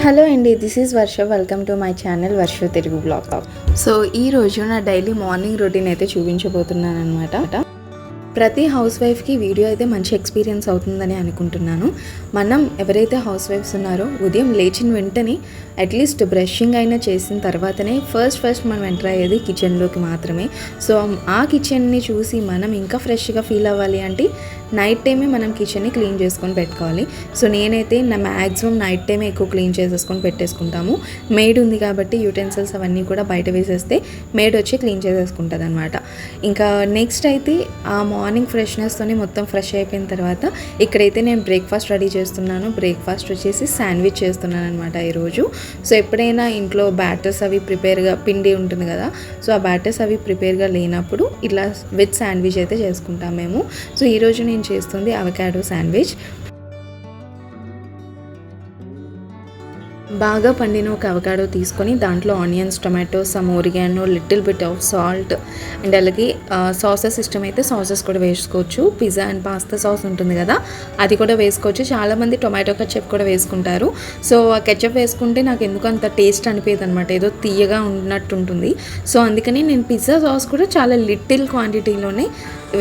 Hello అండి, this is Varsha. Welcome to my channel Varsha Telugu blog. So ఈరోజు నా daily morning routine అయితే చూపించబోతున్నాను అనమాట. ప్రతి హౌస్ వైఫ్కి వీడియో అయితే మంచి ఎక్స్పీరియన్స్ అవుతుందని అనుకుంటున్నాను. మనం ఎవరైతే హౌస్ వైఫ్స్ ఉన్నారో ఉదయం లేచిన వెంటనే అట్లీస్ట్ బ్రషింగ్ అయినా చేసిన తర్వాతనే ఫస్ట్ మనం ఎంటర్ అయ్యేది కిచెన్లోకి మాత్రమే. సో ఆ కిచెన్ని చూసి మనం ఇంకా ఫ్రెష్గా ఫీల్ అవ్వాలి అంటే నైట్ టైమే మనం కిచెన్ని క్లీన్ చేసుకొని పెట్టుకోవాలి. సో నేనైతే నా మ్యాక్సిమం నైట్ టైమే ఎక్కువ క్లీన్ చేసేసుకొని పెట్టేసుకుంటాము. మేడ్ ఉంది కాబట్టి యూటెన్సిల్స్ అవన్నీ కూడా బయట వేసేస్తే మేడ్ వచ్చి క్లీన్ చేసేసుకుంటుంది అనమాట. ఇంకా నెక్స్ట్ అయితే ఆ మార్నింగ్ ఫ్రెష్నెస్తోనే మొత్తం ఫ్రెష్ అయిపోయిన తర్వాత ఇక్కడైతే నేను బ్రేక్ఫాస్ట్ రెడీ చేస్తున్నాను. బ్రేక్ఫాస్ట్ వచ్చేసి శాండ్విచ్ చేస్తున్నాను అనమాట ఈరోజు. సో ఎప్పుడైనా ఇంట్లో బ్యాటర్స్ అవి ప్రిపేర్గా పిండి ఉంటుంది కదా, సో ఆ బ్యాటర్స్ అవి ప్రిపేర్గా లేనప్పుడు ఇలా వెజ్ శాండ్విచ్ అయితే చేసుకుంటాం మేము. సో ఈరోజు నేను చేస్తుంది అవకాడో శాండ్విచ్. బాగా పండిన ఒక అవకాడో తీసుకొని దాంట్లో onions, tomatoes, some oregano, little bit of salt and అలాగే సాసెస్ ఇష్టం అయితే సాసెస్ కూడా వేసుకోవచ్చు. పిజ్జా అండ్ పాస్తా సాస్ ఉంటుంది కదా, అది కూడా వేసుకోవచ్చు. చాలామంది టొమాటో కెచప్ కూడా వేసుకుంటారు. సో ఆ కెచప్ వేసుకుంటే నాకు ఎందుకు అంత టేస్ట్ అనిపించదు అనమాట, ఏదో తీయగా ఉన్నట్టు ఉంటుంది. సో అందుకని నేను పిజ్జా సాస్ కూడా చాలా లిటిల్ క్వాంటిటీలోనే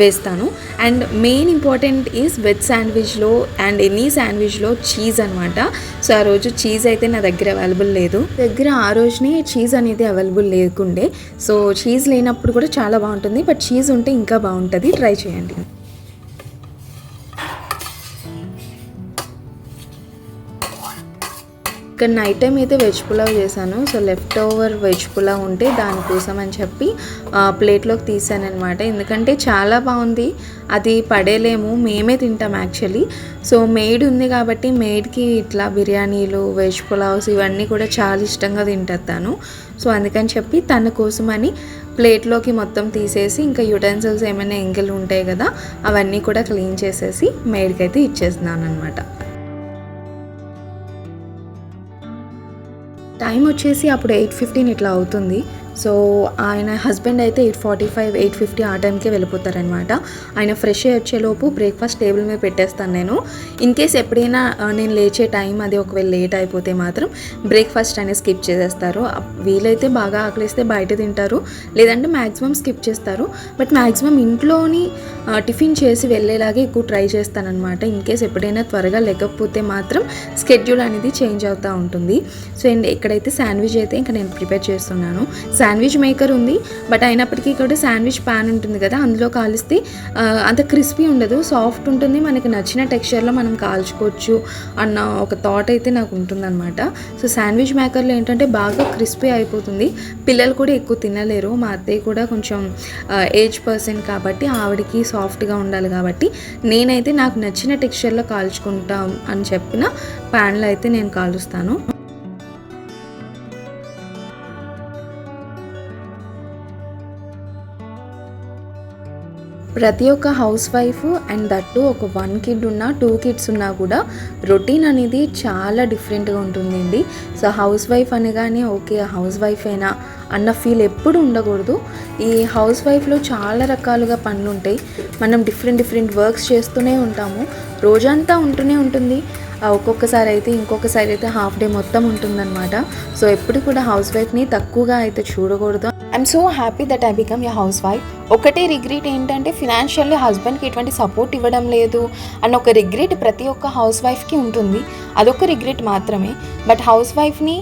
వేస్తాను. And main important is veg శాండ్విచ్లో అండ్ ఎనీ శాండ్విచ్లో చీజ్ అనమాట. సో ఆ రోజు చీజ్ అయితే నా దగ్గర అవైలబుల్ లేదు. ఆ రోజునే చీజ్ అనేది అవైలబుల్ లేకుండే. సో చీజ్ లేనప్పుడు కూడా చాలా బాగుంటుంది, బట్ చీజ్ ఉంటే ఇంకా బాగుంటుంది. ట్రై చేయండి. ఇక్కడ నైట్ టైం అయితే వెజ్ పులావ్ చేశాను. So left over veg pulao ఉంటే దానికోసం అని చెప్పి ప్లేట్లోకి తీసాను అనమాట. ఎందుకంటే చాలా బాగుంది, అది పడేలేము, మేమే తింటాం యాక్చువల్లీ. సో మెయిడ్ ఉంది కాబట్టి మెయిడ్కి ఇట్లా బిర్యానీలు, వెజ్ పులావ్స్ ఇవన్నీ కూడా చాలా ఇష్టంగా తింటాను. సో అందుకని చెప్పి తన కోసమని ప్లేట్లోకి మొత్తం తీసేసి ఇంకా యుటెన్సిల్స్ ఏమైనా ఎంగిల్ ఉంటాయి కదా అవన్నీ కూడా క్లీన్ చేసేసి మెయిడ్కి అయితే ఇచ్చేస్తున్నాను అనమాట. టైం వచ్చేసి అప్పుడు 8:15 ఇట్లా అవుతుంది. సో ఆయన హస్బెండ్ అయితే 8:45, 8:50 ఆ టైంకే వెళ్ళిపోతారనమాట. ఆయన ఫ్రెష్ అయ్యి వచ్చేలోపు బ్రేక్ఫాస్ట్ టేబుల్ మీద పెట్టేస్తాను నేను. ఇన్ కేస్ ఎప్పుడైనా నేను లేచే టైం అది ఒకవేళ లేట్ అయిపోతే మాత్రం బ్రేక్ఫాస్ట్ అనేది స్కిప్ చేసేస్తారు. వీలైతే బాగా ఆకలిస్తే బయట తింటారు, లేదంటే మ్యాక్సిమం స్కిప్ చేస్తారు. బట్ మ్యాక్సిమం ఇంట్లోని టిఫిన్ చేసి వెళ్ళేలాగే ఎక్కువ ట్రై చేస్తానమాట. ఇన్ కేస్ ఎప్పుడైనా త్వరగా లేకపోతే మాత్రం స్కెడ్యూల్ అనేది చేంజ్ అవుతూ ఉంటుంది. సో ఇక్కడైతే శాండ్విచ్ అయితే ఇంకా నేను ప్రిపేర్ చేస్తున్నాను. శాండ్విచ్ మేకర్ ఉంది, బట్ అయినప్పటికీ కూడా శాండ్విచ్ ప్యాన్ ఉంటుంది కదా, అందులో కాలిస్తే అంత క్రిస్పీ ఉండదు, సాఫ్ట్ ఉంటుంది. మనకి నచ్చిన టెక్స్చర్లో మనం కాల్చుకోవచ్చు అన్న ఒక థాట్ అయితే నాకు ఉంటుందన్నమాట. సో శాండ్విచ్ మేకర్లో ఏంటంటే బాగా క్రిస్పీ అయిపోతుంది. పిల్లలు కూడా ఎక్కువ తినలేరు. మా అత్తయ్య కూడా కొంచెం ఏజ్ పర్సన్ కాబట్టి ఆవిడకి సాఫ్ట్గా ఉండాలి కాబట్టి నేనైతే నాకు నచ్చిన టెక్స్చర్లో కాల్చుకుంటాం అని చెప్పిన ప్యాన్లో అయితే నేను కాలుస్తాను. ప్రతి ఒక్క హౌస్ వైఫ్ అండ్ దట్టు ఒక 1 కిడ్ ఉన్నా 2 కిడ్స్ ఉన్నా కూడా రొటీన్ అనేది చాలా డిఫరెంట్గా ఉంటుందండి. సో హౌస్ వైఫ్ అనగానే ఓకే హౌస్ వైఫ్ అయినా అన్న ఫీల్ ఎప్పుడు ఉండకూడదు. ఈ హౌస్ వైఫ్లో చాలా రకాలుగా పనులు ఉంటాయి. మనం డిఫరెంట్ వర్క్స్ చేస్తూనే ఉంటాము. రోజంతా ఉంటూనే ఉంటుంది. ఒక్కొక్కసారి అయితే ఇంకొకసారి అయితే హాఫ్ డే మొత్తం ఉంటుందన్నమాట. సో ఎప్పుడు కూడా హౌస్ వైఫ్ని తక్కువగా అయితే చూడకూడదు. I'm so happy that I become a house wife. ఒకటే రిగ్రెట్ ఏంటంటే ఫినాన్షియల్లీ హస్బెండ్కి ఎటువంటి సపోర్ట్ ఇవ్వడం లేదు అన్న ఒక రిగ్రెట్ ప్రతి ఒక్క హౌస్ వైఫ్కి ఉంటుంది. అదొక రిగ్రెట్ మాత్రమే. బట్ హౌస్ వైఫ్ని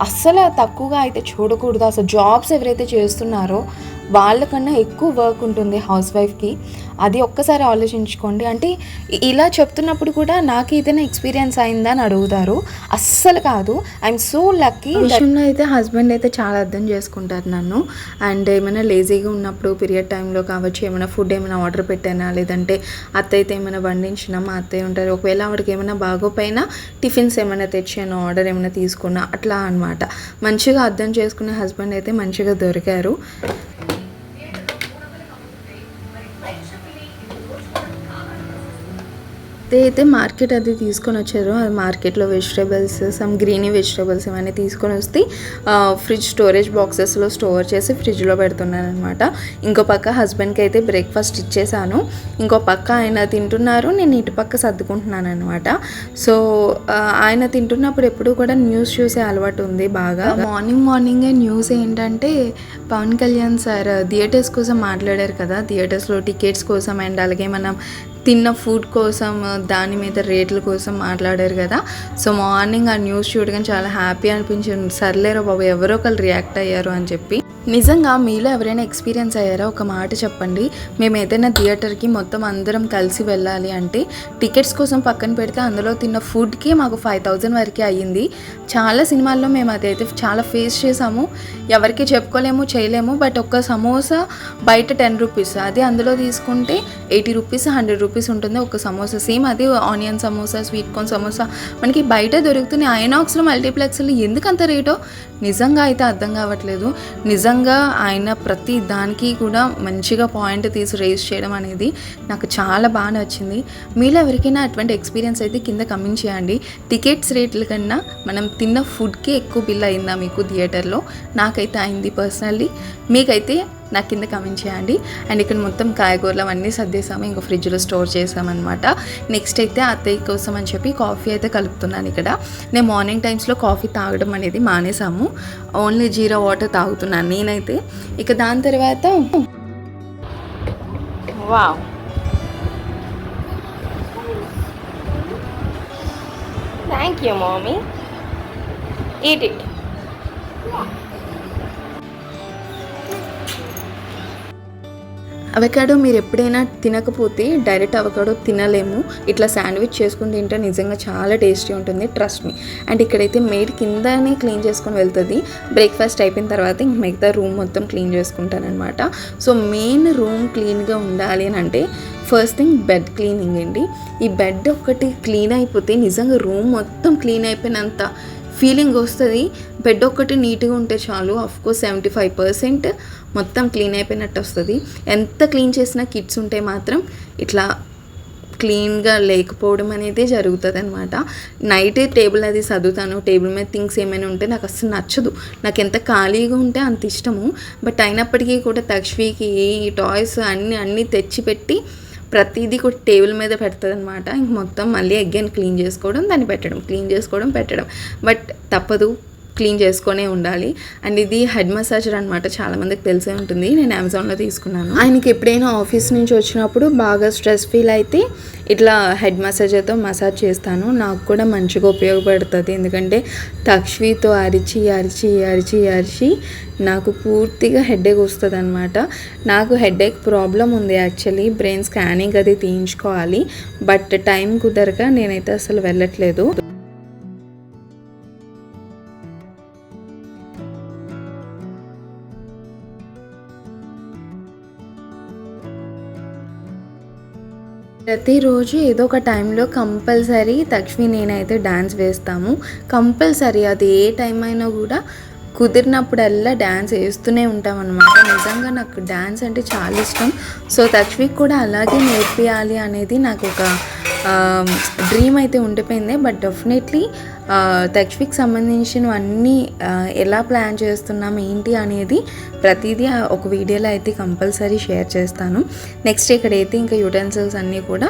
అస్సలు తక్కువగా అయితే చూడకూడదు. అసలు జాబ్స్ ఎవరైతే చేస్తున్నారో వాళ్ళకన్నా ఎక్కువ వర్క్ ఉంటుంది హౌస్ వైఫ్కి. అది ఒక్కసారి ఆలోచించుకోండి. అంటే ఇలా చెప్తున్నప్పుడు కూడా నాకు ఏదైనా ఎక్స్పీరియన్స్ అయిందా అని అడుగుతారు. అస్సలు కాదు. I'm so lucky. విషయంలో అయితే హస్బెండ్ అయితే చాలా అర్థం చేసుకుంటారు నన్ను. అండ్ ఏమైనా లేజీగా ఉన్నప్పుడు పీరియడ్ టైంలో కావచ్చు, ఏమైనా ఫుడ్ ఏమైనా ఆర్డర్ పెట్టానా, లేదంటే అత్తయ్య అయితే ఏమైనా వండించినా మా అత్తయ్య ఉంటారు. ఒకవేళ ఆవిడకి ఏమైనా బాగోపోయినా టిఫిన్స్ ఏమైనా తెచ్చాను, ఆర్డర్ ఏమైనా తీసుకున్నా అట్లా అనమాట. మంచిగా అర్థం చేసుకునే హస్బెండ్ అయితే మంచిగా దొరికారు. అత్తయ్య అయితే మార్కెట్ అది తీసుకొని వచ్చారు. అది మార్కెట్లో వెజిటేబుల్స్, సమ్ గ్రీనీ వెజిటేబుల్స్ ఇవన్నీ తీసుకొని వస్తే ఫ్రిడ్జ్ స్టోరేజ్ బాక్సెస్లో స్టోర్ చేసి ఫ్రిడ్జ్లో పెడుతున్నాను అనమాట. ఇంకో పక్క హస్బెండ్కి అయితే బ్రేక్ఫాస్ట్ ఇచ్చేసాను. ఇంకో పక్క ఆయన తింటున్నారు, నేను ఇటు పక్క సర్దుకుంటున్నాను అనమాట. సో ఆయన తింటున్నప్పుడు ఎప్పుడు కూడా న్యూస్ చూసే అలవాటు ఉంది బాగా. మార్నింగే న్యూస్ ఏంటంటే పవన్ కళ్యాణ్ సార్ థియేటర్స్ కోసం మాట్లాడారు కదా, థియేటర్స్లో టికెట్స్ కోసం అండ్ అలాగే మనం తిన్న ఫుడ్ కోసం దాని మీద రేట్ల కోసం మాట్లాడారు కదా. సో మార్నింగ్ ఆ న్యూస్ చూడగానే చాలా హ్యాపీ అనిపించింది. సర్లేరో బాబు ఎవరో ఒకరు రియాక్ట్ అయ్యారు అని చెప్పి. నిజంగా మీలో ఎవరైనా ఎక్స్పీరియన్స్ అయ్యారా? ఒక మాట చెప్పండి. మేము ఏదైనా థియేటర్కి మొత్తం అందరం కలిసి వెళ్ళాలి అంటే టికెట్స్ కోసం పక్కన పెడితే అందులో తిన్న ఫుడ్కి మాకు 5,000 వరకే అయ్యింది. చాలా సినిమాల్లో మేము అదైతే చాలా ఫేస్ చేసాము. ఎవరికి చెప్పుకోలేము, చేయలేము. బట్ ఒక్క సమోసా బయట 10 రూపీస్, అది అందులో తీసుకుంటే 80 రూపీస్ 100 రూపీస్ ఉంటుంది ఒక సమోసా. సేమ్ అది onion samosa, sweet corn samosa మనకి బయట దొరుకుతున్నాయి. ఐనాక్స్లో మల్టీప్లెక్స్లో ఎందుకు అంత రేటో నిజంగా అయితే అర్థం కావట్లేదు. నిజంగా ఆయన ప్రతి దానికి కూడా మంచిగా పాయింట్ తీసి రేస్ చేయడం అనేది నాకు చాలా బాగా నచ్చింది. మీలో ఎవరికైనా అటువంటి ఎక్స్పీరియన్స్ అయితే కింద కమెంట్ చేయండి. టికెట్స్ రేట్ల కన్నా మనం తిన్న ఫుడ్కే ఎక్కువ బిల్ అయిందా మీకు థియేటర్లో? నాకైతే అయింది పర్సనల్లీ. మీకైతే నాకు కింద కమెంట్ చేయండి. అండ్ ఇక్కడ మొత్తం కాయగూరలు అవన్నీ సర్దేసాము, ఇంకా ఫ్రిడ్జ్లో స్టోర్ చేసామన్నమాట. నెక్స్ట్ అయితే అత్తయ్య కోసం అని చెప్పి కాఫీ అయితే కలుపుతున్నాను. ఇక్కడ నేను మార్నింగ్ టైమ్స్లో కాఫీ తాగడం అనేది మానేసాము, ఓన్లీ జీరా వాటర్ తాగుతున్నాను నేనైతే. ఇక దాని తర్వాత wow, thank you mummy, eat it. Avocado మీరు ఎప్పుడైనా తినకపోతే డైరెక్ట్ అవకాడో తినలేము, ఇట్లా శాండ్విచ్ చేసుకుని తింటే నిజంగా చాలా టేస్టీ ఉంటుంది, ట్రస్ట్ మీ. అండ్ ఇక్కడైతే మేడ్ కిందనే క్లీన్ చేసుకొని వెళ్తుంది. బ్రేక్ఫాస్ట్ అయిపోయిన తర్వాత ఇంక మిగతా రూమ్ మొత్తం క్లీన్ చేసుకుంటానమాట. సో మెయిన్ రూమ్ క్లీన్గా ఉండాలి అని అంటే ఫస్ట్ థింగ్ బెడ్ క్లీనింగ్ అండి. ఈ బెడ్ ఒకటి క్లీన్ అయిపోతే నిజంగా రూమ్ మొత్తం క్లీన్ అయిపోయినంత ఫీలింగ్ వస్తుంది. బెడ్ ఒక్కటి నీట్గా ఉంటే చాలు, ఆఫ్కోర్స్ 75% మొత్తం క్లీన్ అయిపోయినట్టు వస్తుంది. ఎంత క్లీన్ చేసినా కిడ్స్ ఉంటే మాత్రం ఇట్లా క్లీన్గా లేకపోవడం అనేది జరుగుతుంది అనమాట. నైట్ టేబుల్ అది చదువుతాను, టేబుల్ మీద థింగ్స్ ఏమైనా ఉంటే నాకు అసలు నచ్చదు. నాకు ఎంత ఖాళీగా ఉంటే అంత ఇష్టము. బట్ అయినప్పటికీ కూడా తక్ష్వీకి ఈ టాయ్స్ అన్నీ తెచ్చిపెట్టి ప్రతిదీ కూడా టేబుల్ మీద పెడుతుంది అనమాట. ఇంక మొత్తం మళ్ళీ అగైన్ క్లీన్ చేసుకోవడం, దాన్ని పెట్టడం, క్లీన్ చేసుకోవడం, పెట్టడం. బట్ తప్పదు, క్లీన్ చేసుకొనే ఉండాలి. అండ్ ఇది హెడ్ మసాజర్ అనమాట, చాలామందికి తెలిసే ఉంటుంది. నేను అమెజాన్లో తీసుకున్నాను. ఆయనకి ఎప్పుడైనా ఆఫీస్ నుంచి వచ్చినప్పుడు బాగా స్ట్రెస్ ఫీల్ అయితే ఇట్లా హెడ్ మసాజర్తో మసాజ్ చేస్తాను. నాకు కూడా మంచిగా ఉపయోగపడుతుంది. ఎందుకంటే తక్ష్వీతో అరిచి అరిచి అరిచి అరిచి నాకు పూర్తిగా హెడేక్ వస్తుంది అనమాట. నాకు హెడేక్ ప్రాబ్లం ఉంది యాక్చువల్లీ, బ్రెయిన్ స్కానింగ్ అది తీయించుకోవాలి. బట్ టైం కుదరక నేనైతే అసలు వెళ్ళట్లేదు. ప్రతిరోజు ఏదో ఒక టైంలో కంపల్సరీ తక్ష్మి నేనైతే డ్యాన్స్ వేస్తాము. కంపల్సరీ అది ఏ టైం అయినా కూడా కుదిరినప్పుడల్లా డ్యాన్స్ వేస్తూనే ఉంటాం అనమాట. నిజంగా నాకు డ్యాన్స్ అంటే చాలా ఇష్టం. సో తక్ష్మికి కూడా అలాగే నేర్పియాలి అనేది నాకు ఒక డ్రీమ్ అయితే ఉండిపోయింది. బట్ డెఫినెట్లీ తక్ష్వికి సంబంధించినవన్నీ ఎలా ప్లాన్ చేస్తున్నాం ఏంటి అనేది ప్రతిదీ ఒక వీడియోలో అయితే కంపల్సరీ షేర్ చేస్తాను. నెక్స్ట్ ఇక్కడైతే ఇంకా యూటెన్సిల్స్ అన్నీ కూడా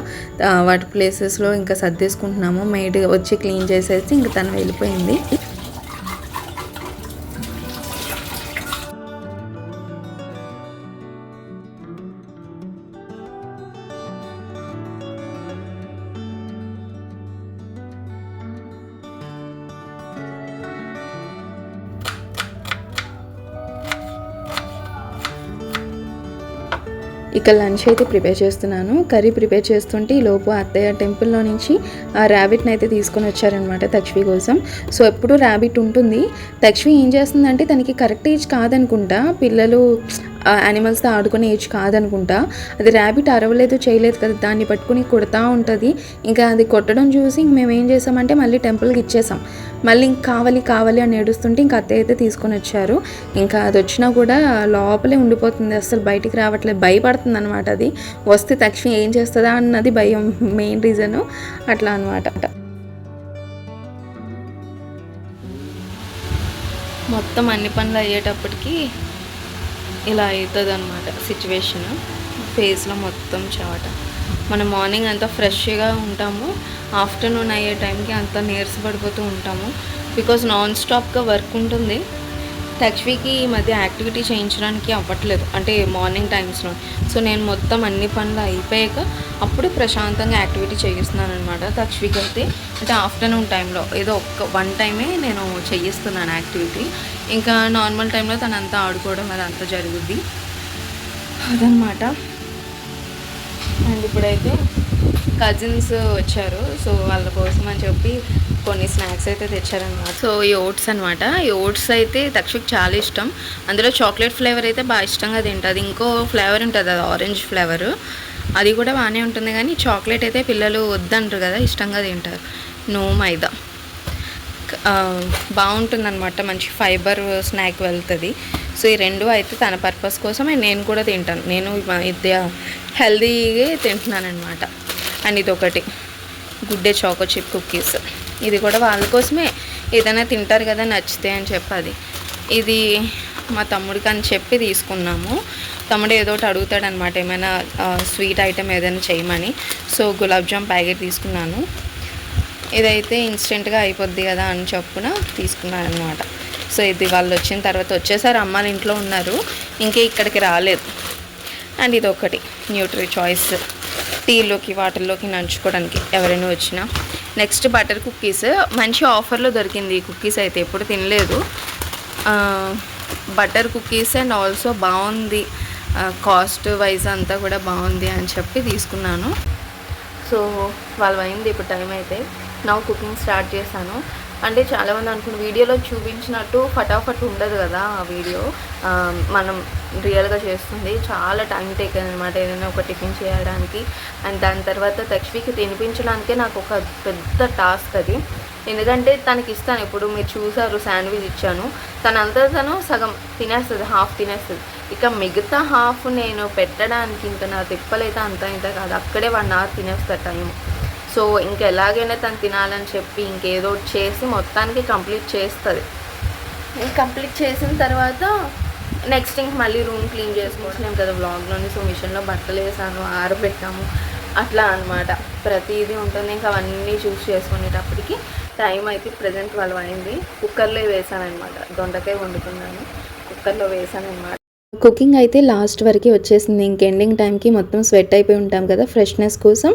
వాటి ప్లేసెస్లో ఇంకా సర్దేసుకుంటున్నాము. మేడ్ వచ్చి క్లీన్ చేసేసి ఇంకా తను వెళ్ళిపోయింది. ఇక లంచ్ అయితే ప్రిపేర్ చేస్తున్నాను. కర్రీ ప్రిపేర్ చేస్తుంటే ఈలోపు అత్తయ్య టెంపుల్లో నుంచి ఆ ర్యాబిట్ని అయితే తీసుకొని వచ్చారనమాట తక్ష్వి కోసం. సో ఎప్పుడు ర్యాబిట్ ఉంటుంది. తక్ష్వి ఏం చేస్తుందంటే తనకి కరెక్ట్ ఏజ్ కాదనుకుంటా, పిల్లలు యానిమల్స్తో ఆడుకునే ఏజ్ కాదనుకుంటా. అది ర్యాబిట్ అరవలేదు చేయలేదు కదా, దాన్ని పట్టుకుని కొడతా ఉంటుంది. ఇంకా అది కొట్టడం చూసి మేము ఏం చేసామంటే మళ్ళీ టెంపుల్కి ఇచ్చేసాం. మళ్ళీ ఇంక కావాలి అని ఏడుస్తుంటే ఇంకా అత్తయ్య అయితే తీసుకొని వచ్చారు. ఇంకా అది వచ్చినా కూడా లోపలే ఉండిపోతుంది, అసలు బయటికి రావట్లేదు, భయపడుతుంది అనమాట. అది వస్తే తక్షణం ఏం చేస్తుందా అన్నది భయం మెయిన్ రీజను, అట్లా అనమాట. మొత్తం అన్ని పనులు అయ్యేటప్పటికి ఇలా అవుతుంది అనమాట సిచ్యువేషన్. ఫేస్లో మొత్తం చెమట. మనం మార్నింగ్ అంతా ఫ్రెష్గా ఉంటాము, ఆఫ్టర్నూన్ అయ్యే టైంకి అంతా నీరసపడిపోతూ ఉంటాము. బికాజ్ నాన్ స్టాప్గా వర్క్ ఉంటుంది. తక్ష్వికి ఈ మధ్య యాక్టివిటీ చేయించడానికి అవ్వట్లేదు, అంటే మార్నింగ్ టైమ్స్లో. సో నేను మొత్తం అన్ని పనులు అయిపోయాక అప్పుడు ప్రశాంతంగా యాక్టివిటీ చేయిస్తున్నాను అనమాట. తక్ష్వికి అయితే అంటే ఆఫ్టర్నూన్ టైంలో ఏదో వన్ టైమే నేను చేయిస్తున్నాను యాక్టివిటీ. ఇంకా నార్మల్ టైంలో తనంతా ఆడుకోవడం అదంతా జరుగుద్ది అదనమాట. అండ్ ఇప్పుడైతే కజిన్స్ వచ్చారు, సో వాళ్ళ కోసం అని చెప్పి కొన్ని స్నాక్స్ అయితే తెచ్చారనమాట. సో ఈ ఓట్స్ అనమాట. ఈ ఓట్స్ అయితే తక్షకు చాలా ఇష్టం. అందులో చాక్లెట్ ఫ్లేవర్ అయితే బాగా ఇష్టంగా తింటుంది. ఇంకో ఫ్లేవర్ ఉంటుంది, అది ఆరెంజ్ ఫ్లేవరు, అది కూడా బాగానే ఉంటుంది. కానీ చాక్లెట్ అయితే పిల్లలు వద్దంటారు కదా, ఇష్టంగా తింటారు. నో మైదా బాగుంటుంది అనమాట, మంచి ఫైబర్ స్నాక్ వెళ్తుంది. సో ఈ రెండు అయితే తన పర్పస్ కోసమే నేను కూడా తింటాను. నేను మధ్య హెల్దీగా తింటున్నాను అనమాట. అండ్ ఇది ఒకటి Good Day choco chip cookies, ఇది కూడా వాళ్ళ కోసమే, ఏదైనా తింటారు కదా నచ్చితే అని చెప్పి ఇది మా తమ్ముడికి అని చెప్పి తీసుకున్నాము. తమ్ముడు ఏదో ఒకటి అడుగుతాడనమాట, ఏమైనా స్వీట్ ఐటెం ఏదైనా చేయమని. సో గులాబ్ జామ్ ప్యాకెట్ తీసుకున్నాను. ఇదైతే ఇన్స్టెంట్గా అయిపోద్ది కదా అని చెప్పున తీసుకున్నాను అనమాట. సో ఇది వాళ్ళు వచ్చిన తర్వాత వచ్చేసారి, అమ్మాళ్ళ ఇంట్లో ఉన్నారు, ఇంకే ఇక్కడికి రాలేదు. అండ్ ఇది ఒకటి న్యూట్రీ చాయిస్, టీలోకి వాటర్లోకి నంచుకోవడానికి ఎవరైనా వచ్చినా. నెక్స్ట్ బటర్ కుక్కీస్, మంచి ఆఫర్లో దొరికింది ఈ కుక్కీస్ అయితే, ఎప్పుడు తినలేదు. బటర్ కుక్కీస్ అండ్ ఆల్సో బాగుంది, కాస్ట్ వైజ్ అంతా కూడా బాగుంది అని చెప్పి తీసుకున్నాను. సో వాళ్ళు అయింది ఇప్పుడు టైం అయితే నా కుకింగ్ స్టార్ట్ చేశాను. అంటే చాలామంది అనుకున్న వీడియోలో చూపించినట్టు ఫటాఫట్ ఉండదు కదా ఆ వీడియో, మనం రియల్గా చేస్తుంది చాలా టైం టేక్ అనమాట ఏదైనా ఒక టిఫిన్ చేయడానికి. అండ్ దాని తర్వాత తక్ష్వికి తినిపించడానికే నాకు ఒక పెద్ద టాస్క్ అది. ఎందుకంటే తనకి ఇస్తాను, ఇప్పుడు మీరు చూసారు శాండ్విచ్ ఇచ్చాను, తను సగం తినేస్తుంది, హాఫ్ తినేస్తుంది. ఇక మిగతా హాఫ్ నేను పెట్టడానికి ఇంకా నా తిప్పలైతే అంత ఇంత కాదు, అక్కడే 1 hour తినేస్తారు టైం. సో ఇంకా ఎలాగైనా తను తినాలని చెప్పి ఇంకేదో చేసి మొత్తానికి కంప్లీట్ చేస్తుంది. కంప్లీట్ చేసిన తర్వాత నెక్స్ట్ ఇంక మళ్ళీ రూమ్ క్లీన్ చేసుకుంటున్నాం కదా వ్లాగ్లోని. సో మిషన్లో బట్టలు వేసాను, ఆరబెట్టాము, అట్లా అనమాట ప్రతిదీ ఉంటుంది. ఇంకా అవన్నీ చూస్ చేసుకునేటప్పటికి టైం అయితే ప్రజెంట్ 12 అయింది. కుక్కర్లో వేసాను అనమాట, దొండకాయ వండుకున్నాను, కుక్కర్లో వేసాను అనమాట. కుకింగ్ అయితే లాస్ట్ వరకు వచ్చేసింది. ఇంక ఎండింగ్ టైంకి మొత్తం స్వెట్ అయిపోయి ఉంటాం కదా, ఫ్రెష్నెస్ కోసం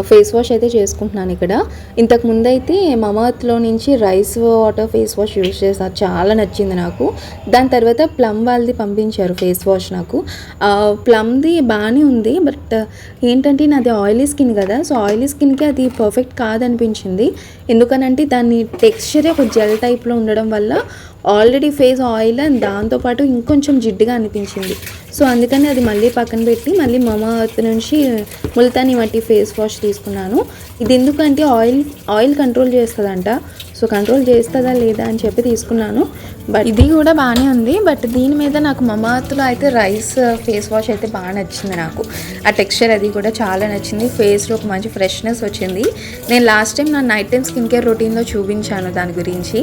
ఫేస్ వాష్ అయితే చేసుకుంటున్నాను ఇక్కడ. ఇంతకుముందు అయితే మమాత్లో నుంచి rice water face wash use చేశాను, చాలా నచ్చింది నాకు. దాని తర్వాత ప్లమ్ వాళ్ళది పంపించారు ఫేస్ వాష్. నాకు ప్లమ్ది బాగానే ఉంది, బట్ ఏంటంటే నాది ఆయిలీ స్కిన్ కదా, సో ఆయిలీ స్కిన్కి అది పర్ఫెక్ట్ కాదనిపించింది. ఎందుకనంటే దాని టెక్స్చరే ఒక జెల్ టైప్లో ఉండడం వల్ల ఆల్రెడీ ఫేస్ ఆయిల్ అండ్ దాంతోపాటు ఇంకొంచెం జిడ్డుగా అనిపించింది. సో అందుకని అది మళ్ళీ పక్కన పెట్టి మళ్ళీ మమాఅర్త్ నుంచి ముల్తానీ మట్టి ఫేస్ వాష్ తీసుకున్నాను. ఇది ఎందుకంటే ఆయిల్ కంట్రోల్ చేస్తుందంట, సో కంట్రోల్ చేస్తుందా లేదా అని చెప్పి తీసుకున్నాను. బట్ ఇది కూడా బాగానే ఉంది, బట్ దీని మీద నాకు మమాఅర్త్లో అయితే రైస్ ఫేస్ వాష్ అయితే బాగా నచ్చింది. నాకు ఆ టెక్స్చర్ అది కూడా చాలా నచ్చింది, ఫేస్లో ఒక మంచి ఫ్రెష్నెస్ వచ్చింది. నేను లాస్ట్ టైం నా నైట్ టైం స్కిన్ కేర్ రొటీన్లో చూపించాను దాని గురించి,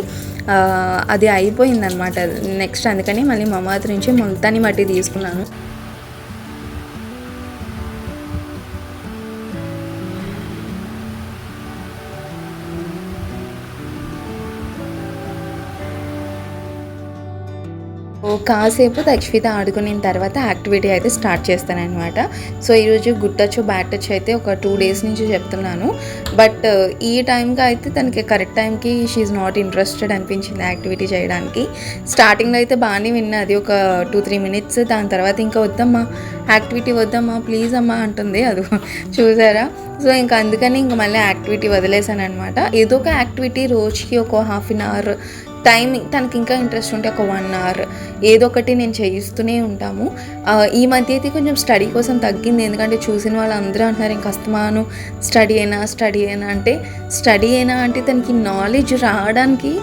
అది అయిపోయిందనమాట నెక్స్ట్. అందుకని మళ్ళీ మమాఅర్త్ నుంచి ముల్తానీ మట్టి తీసుకున్నాను. కాసేపు తక్ష్విత ఆడుకున్న తర్వాత యాక్టివిటీ అయితే స్టార్ట్ చేస్తానన్నమాట. సో ఈరోజు గుడ్ టచ్ బ్యాడ్ టచ్ అయితే ఒక 2 days నుంచి చెప్తున్నాను, బట్ ఈ టైంకి అయితే తనకి కరెక్ట్ టైంకి షీఈ్ నాట్ ఇంట్రెస్టెడ్ అనిపించింది యాక్టివిటీ చేయడానికి. స్టార్టింగ్లో అయితే బాగానే విన్నది ఒక 2-3 minutes, దాని తర్వాత ఇంకా వద్దమ్మా యాక్టివిటీ వద్దమ్మా ప్లీజ్ అమ్మా అంటుంది, అది చూసారా. సో ఇంకా అందుకని ఇంకా మళ్ళీ యాక్టివిటీ వదిలేసాను అనమాట. ఏదో ఒక యాక్టివిటీ రోజుకి ఒక 1/2 hour టైమింగ్ తనకి ఇంకా ఇంట్రెస్ట్ ఉంటే ఒక 1 అవర్ ఏదో ఒకటి నేను చేయిస్తూనే ఉంటాము. ఈ మధ్య అయితే కొంచెం స్టడీ కోసం తగ్గింది. ఎందుకంటే చూసిన వాళ్ళందరూ అంటున్నారు ఇంక అస్తమాను స్టడీ అయినా అంటే తనకి నాలెడ్జ్ రావడానికి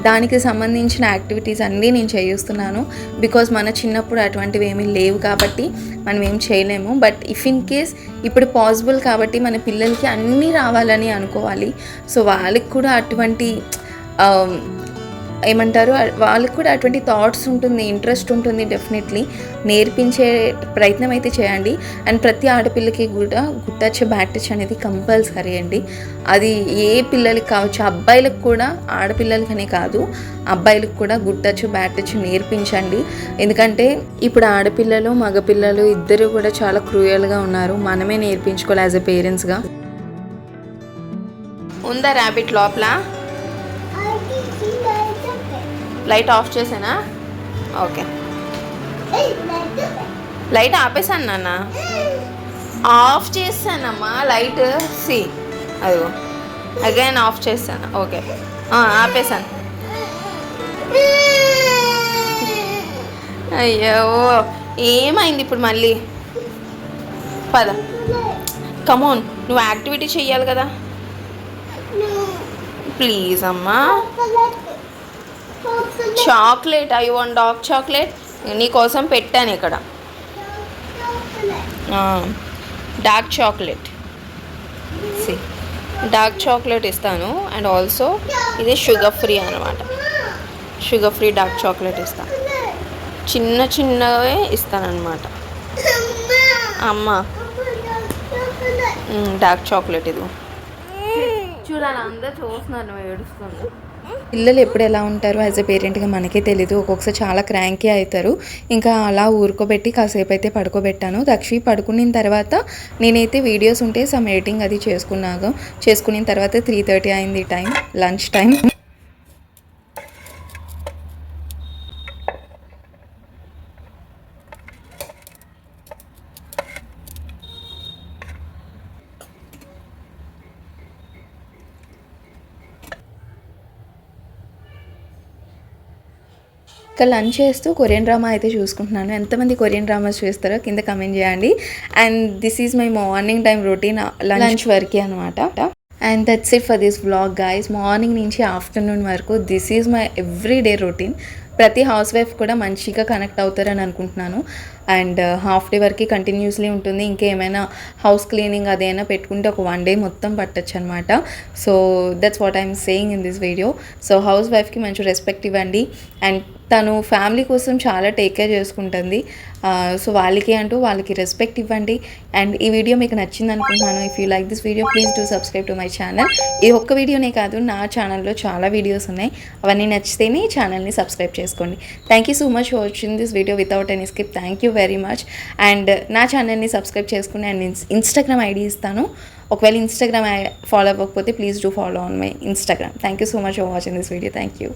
దానికి సంబంధించిన యాక్టివిటీస్ అన్నీ నేను చేయిస్తున్నాను. బికాజ్ మన చిన్నప్పుడు అటువంటివి ఏమీ లేవు కాబట్టి మనం ఏం చేయలేము. బట్ ఇఫ్ ఇన్ కేస్ ఇప్పుడు పాసిబుల్ కాబట్టి మన పిల్లలకి అన్నీ రావాలని అనుకోవాలి. సో వాళ్ళకి కూడా అటువంటి ఏమంటారు, వాళ్ళకి కూడా అటువంటి థాట్స్ ఉంటుంది, ఇంట్రెస్ట్ ఉంటుంది. డెఫినెట్లీ నేర్పించే ప్రయత్నం అయితే చేయండి. అండ్ ప్రతి ఆడపిల్లకి కూడా గుడ్ టచ్ బ్యాడ్ టచ్ అనేది కంపల్సరీ అండి. అది ఏ పిల్లలకి కావచ్చు, అబ్బాయిలకు కూడా, ఆడపిల్లలకనే కాదు అబ్బాయిలకు కూడా గుడ్ టచ్ బ్యాడ్ టచ్ నేర్పించండి. ఎందుకంటే ఇప్పుడు ఆడపిల్లలు మగపిల్లలు ఇద్దరు కూడా చాలా క్రూయల్గా ఉన్నారు. మనమే నేర్పించుకోవాలి యాజ్ ఎ పేరెంట్స్గా. ఉందా ర్యాబిట్ లోపల? లైట్ ఆఫ్ చేసానా? ఓకే, లైట్ ఆపేసాను నాన్న, ఆఫ్ చేశానమ్మా లైట్. సి అదిగో అగైన్ ఆఫ్ చేశాను. ఓకే ఆపేసాను. అయ్యో ఏమైంది ఇప్పుడు మళ్ళీ? పద, కమోన్, నువ్వు యాక్టివిటీ చెయ్యాలి కదా. ప్లీజ్ అమ్మా. Chocolate, I want dark chocolate. నీకోసం పెట్టాను ఇక్కడ డార్క్ చాక్లెట్. డార్క్ చాక్లెట్ ఇస్తాను. అండ్ ఆల్సో ఇది షుగర్ ఫ్రీ అనమాట. షుగర్ ఫ్రీ డార్క్ చాక్లెట్ ఇస్తాను. చిన్నవే ఇస్తాను అనమాట. అమ్మ డార్క్ చాక్లెట్ ఇది చూడాలి. అందరూ చూస్తున్నారు నువ్వు ఏడుస్తుంది. పిల్లలు ఎప్పుడు ఎలా ఉంటారో యాజ్ ఎ పేరెంట్గా మనకే తెలీదు. ఒక్కొక్కసారి చాలా క్రాంకీ అవుతారు. ఇంకా అలా ఊరుకోబెట్టి కాసేపు అయితే పడుకోబెట్టాను. దక్షి పడుకున్న తర్వాత నేనైతే వీడియోస్ ఉంటే సమ్ ఎడిటింగ్ అది చేసుకున్న తర్వాత 3:30 అయింది టైం, లంచ్ టైం. ఇంకా లంచ్ చేస్తూ కొరియన్ డ్రామా అయితే చూసుకుంటున్నాను. ఎంతమంది కొరియన్ డ్రామాస్ చూస్తారో కింద కమెంట్ చేయండి. And this is my morning time routine, lunch వరకే అనమాట. And that's it for this vlog guys. Morning నుంచి ఆఫ్టర్నూన్ వరకు this is my every day routine. ప్రతి హౌస్ వైఫ్ కూడా మంచిగా కనెక్ట్ అవుతారని అనుకుంటున్నాను. అండ్ హాఫ్ డే వరకు కంటిన్యూస్లీ ఉంటుంది. ఇంకేమైనా హౌస్ క్లీనింగ్ అదేమైనా పెట్టుకుంటే ఒక 1 డే మొత్తం పట్టచ్చు అనమాట. So that's what I'm saying in this video. So house వైఫ్కి మంచి రెస్పెక్ట్ ఇవ్వండి. అండ్ తను ఫ్యామిలీ కోసం చాలా టేక్ కేర్ చేసుకుంటుంది. సో వాళ్ళకి రెస్పెక్ట్ ఇవ్వండి. అండ్ ఈ వీడియో మీకు నచ్చింది అనుకుంటున్నాను. If you like this video please do subscribe to my channel. ఈ ఒక్క వీడియోనే కాదు, నా ఛానల్లో చాలా వీడియోస్ ఉన్నాయి. అవన్నీ నచ్చితేనే ఛానల్ని సబ్స్క్రైబ్ చేసుకోండి. Thank you so much for watching this video without any skip. Thank you very much. And నా ఛానల్ని సబ్స్క్రైబ్ చేసుకుని అండ్ ఇన్స్టాగ్రామ్ ఐడి ఇస్తాను. ఒకవేళ ఇన్స్టాగ్రామ్ ఫాలో అవ్వకపోతే please do follow on my Instagram. Thank you so much for watching this video. Thank you.